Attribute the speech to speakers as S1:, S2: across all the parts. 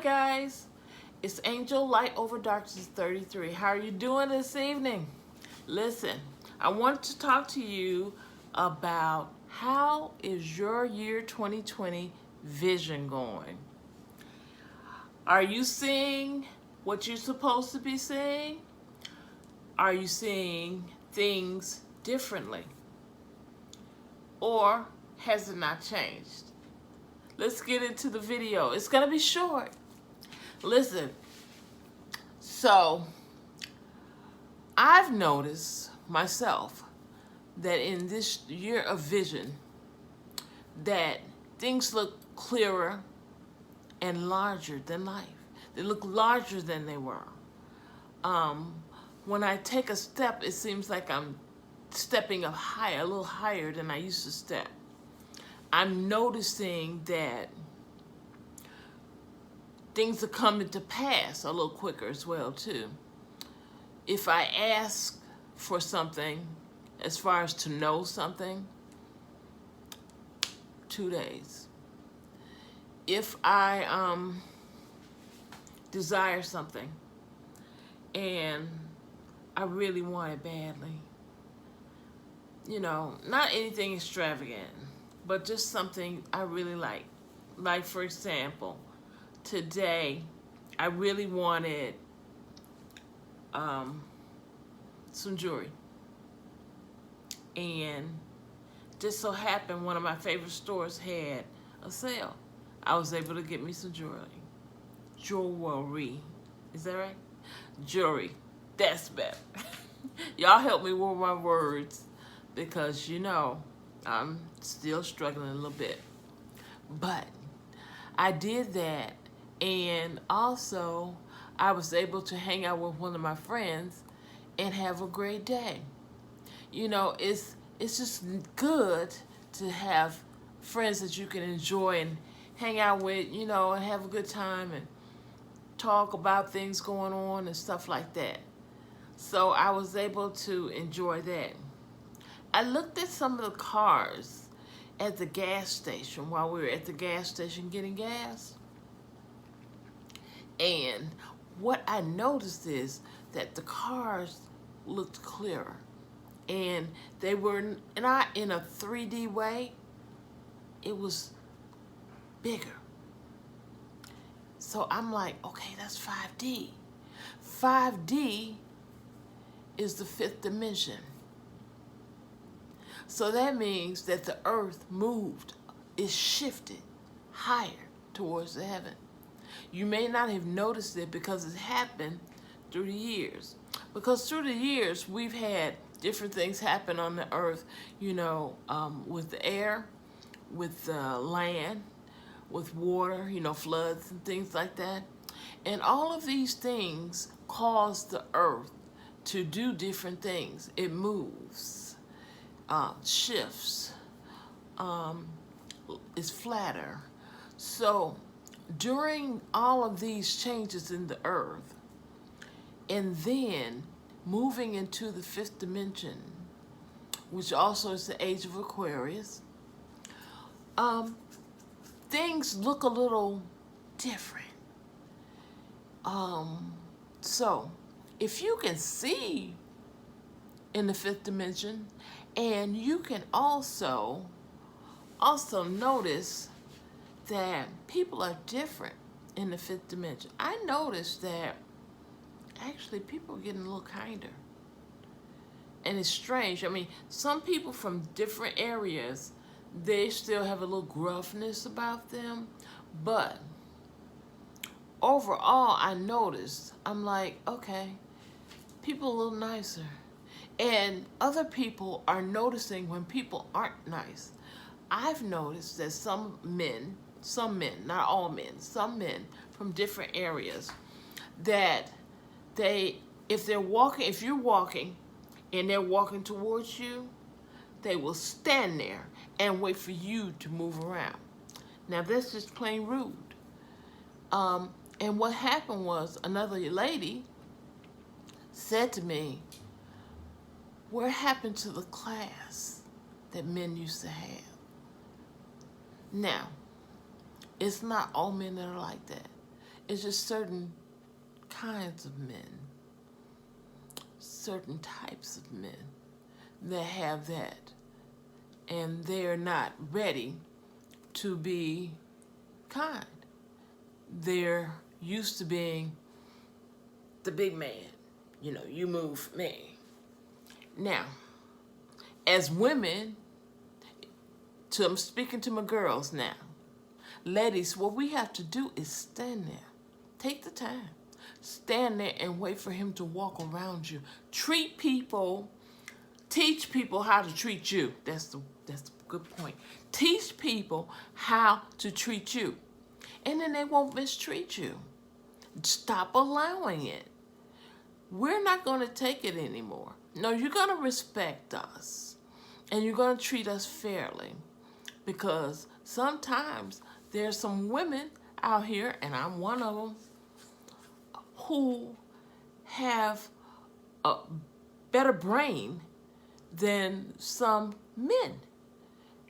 S1: guys, it's Angel Light Over Darkness 33. How are you doing this evening? Listen, I want to talk to you about how is your year 2020 vision going? Are you seeing what you're supposed to be seeing? Are you seeing things differently? Or has it not changed? Let's get into the video. It's gonna be short. Listen, so I've noticed myself that in this year of vision that things look clearer and larger than life. They look larger than they were. When I take a step, it seems like I'm stepping up higher, a little higher than I used to step. I'm noticing that things are coming to pass a little quicker as well too. If I ask for something, as far as to know something, 2 days. If I desire something and I really want it badly, you know, not anything extravagant, but just something I really like. Like, for example, today I really wanted some jewelry, and just so happened one of my favorite stores had a sale. I was able to get me some jewelry. Is that right? Jewelry. That's better. Y'all help me with my words, because you know I'm still struggling a little bit. But I did that, and also I was able to hang out with one of my friends and have a great day. You know, it's just good to have friends that you can enjoy and hang out with, you know, and have a good time and talk about things going on and stuff like that. So I was able to enjoy that. I looked at some of the cars at the gas station while we were at the gas station getting gas. And what I noticed is that the cars looked clearer. And they were not in a 3D way. It was bigger. So I'm like, okay, that's 5D. 5D is the 5th dimension. So that means that the earth moved, it shifted higher towards the heaven. You may not have noticed it because it happened through the years. Because through the years, we've had different things happen on the earth, you know, with the air, with the land, with water, you know, floods and things like that. And all of these things cause the earth to do different things. It moves. Shifts, is flatter. So during all of these changes in the earth, and then moving into the 5th dimension, which also is the age of Aquarius, things look a little different. So if you can see in the 5th dimension, and you can also notice that people are different in the 5th dimension. I noticed that actually people are getting a little kinder. And it's strange. I mean, some people from different areas, they still have a little gruffness about them. But overall, I noticed, I'm like, okay, people are a little nicer. And other people are noticing when people aren't nice. I've noticed that some men, not all men, some men from different areas, that if you're walking and they're walking towards you, they will stand there and wait for you to move around. Now that's just plain rude. And what happened was, another lady said to me, what happened to the class that men used to have? Now, it's not all men that are like that. It's just certain kinds of men, certain types of men that have that, and they're not ready to be kind. They're used to being the big man. You know, you move me. Now, as women, I'm speaking to my girls now. Ladies, what we have to do is stand there. Take the time. Stand there and wait for him to walk around you. Treat people, teach people how to treat you. That's the good point. Teach people how to treat you. And then they won't mistreat you. Stop allowing it. We're not going to take it anymore. No, you're going to respect us. And you're going to treat us fairly. Because sometimes there's some women out here, and I'm one of them, who have a better brain than some men.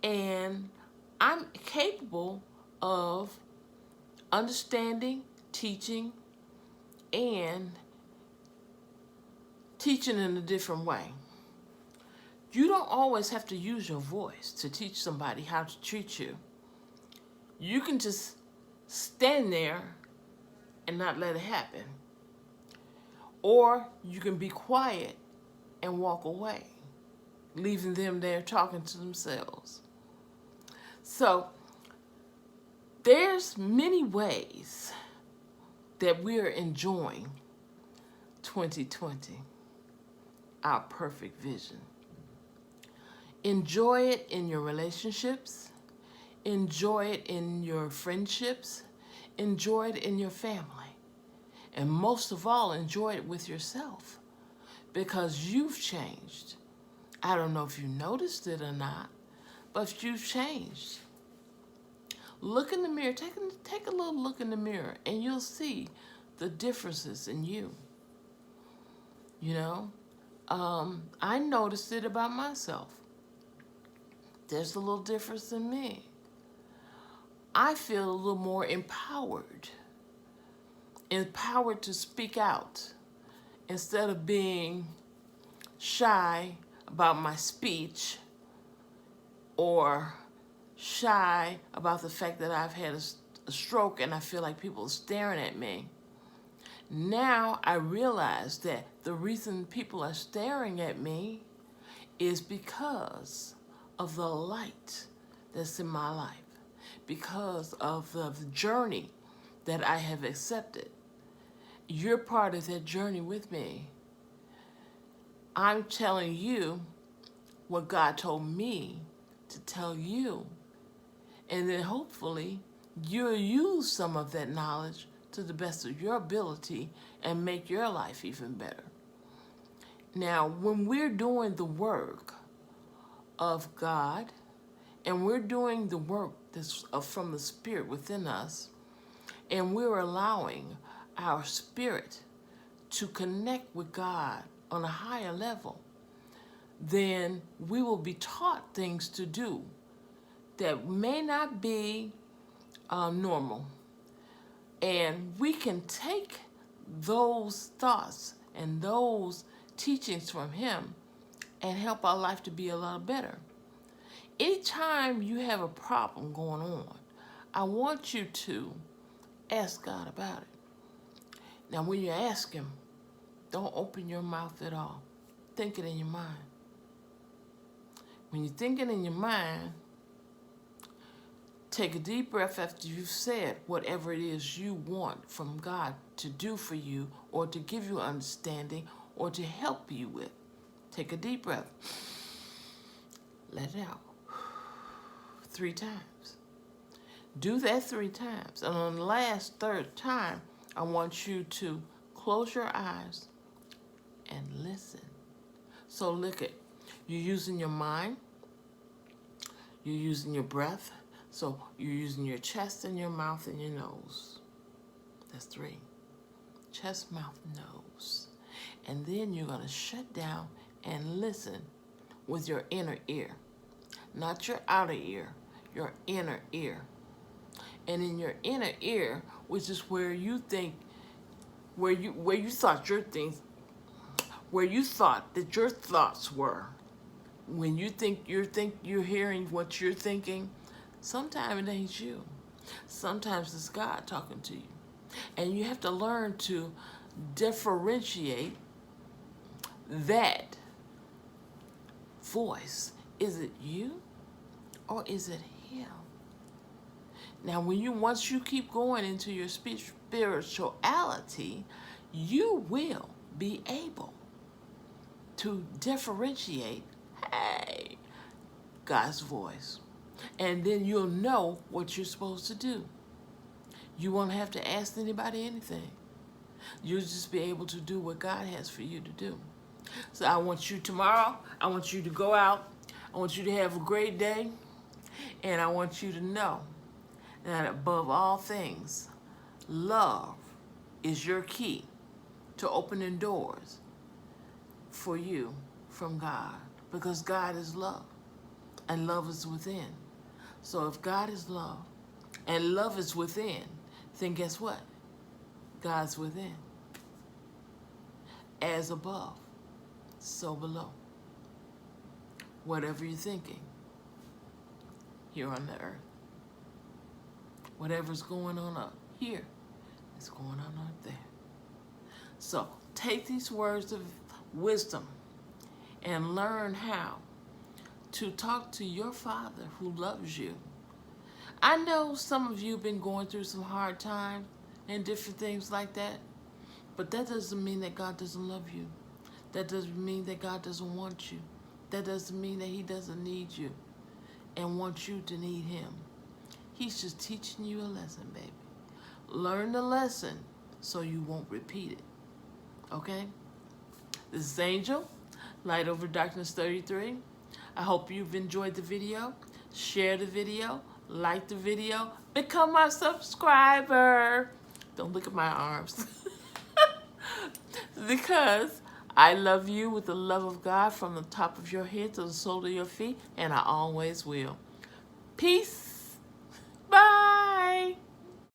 S1: And I'm capable of understanding, teaching, and teaching in a different way. You don't always have to use your voice to teach somebody how to treat you. You can just stand there and not let it happen. Or you can be quiet and walk away, leaving them there talking to themselves. So there's many ways that we're enjoying 2020, our perfect vision. Enjoy it in your relationships. Enjoy it in your friendships. Enjoy it in your family. And most of all, enjoy it with yourself, because you've changed. I don't know if you noticed it or not, but you've changed. Look in the mirror. Take a little look in the mirror, and you'll see the differences in you. You know, I noticed it about myself. There's a little difference in me. I feel a little more empowered to speak out instead of being shy about my speech or shy about the fact that I've had a stroke and I feel like people are staring at me. Now I realize that the reason people are staring at me is because of the light that's in my life, because of the journey that I have accepted. You're part of that journey with me. I'm telling you what God told me to tell you. And then hopefully you'll use some of that knowledge to the best of your ability and make your life even better. Now, when we're doing the work of God, and we're doing the work that's from the Spirit within us, and we're allowing our spirit to connect with God on a higher level, then we will be taught things to do that may not be normal. And we can take those thoughts and those teachings from Him and help our life to be a lot better. Anytime you have a problem going on, I want you to ask God about it. Now, when you ask Him, don't open your mouth at all. Think it in your mind. When you think it in your mind, take a deep breath after you've said whatever it is you want from God to do for you, or to give you understanding, or to help you with. Take a deep breath. Let it out. 3 times. Do that 3 times. And on the last 3rd time, I want you to close your eyes and listen. So look at, you're using your mind, you're using your breath, so you're using your chest and your mouth and your nose. That's 3. Chest, mouth, nose. And then you're going to shut down and listen with your inner ear. Not your outer ear, your inner ear. and in your inner ear, which is where you think, where you thought your things, where you thought that your thoughts were. When you think you're hearing what you're thinking, sometimes it ain't you. Sometimes it's God talking to you. And you have to learn to differentiate that voice. Is it you or is it him? Now, once you keep going into your spirituality, you will be able to differentiate, hey, God's voice. And then you'll know what you're supposed to do. You won't have to ask anybody anything. You'll just be able to do what God has for you to do. So I want you tomorrow, I want you to go out, I want you to have a great day, and I want you to know that above all things, love is your key to opening doors for you from God, because God is love and love is within. So if God is love and love is within, then guess what? God's within. As above, so below. Whatever you're thinking here on the earth, whatever's going on up here is going on up there. So take these words of wisdom and learn how to talk to your Father who loves you. I know some of you have been going through some hard times and different things like that, but that doesn't mean that God doesn't love you. That doesn't mean that God doesn't want you. That doesn't mean that he doesn't need you and want you to need him. He's just teaching you a lesson, baby. Learn the lesson so you won't repeat it. Okay? This is Angel, Light Over Darkness 33. I hope you've enjoyed the video. Share the video. Like the video. Become my subscriber. Don't look at my arms. Because I love you with the love of God from the top of your head to the sole of your feet, and I always will. Peace. Bye.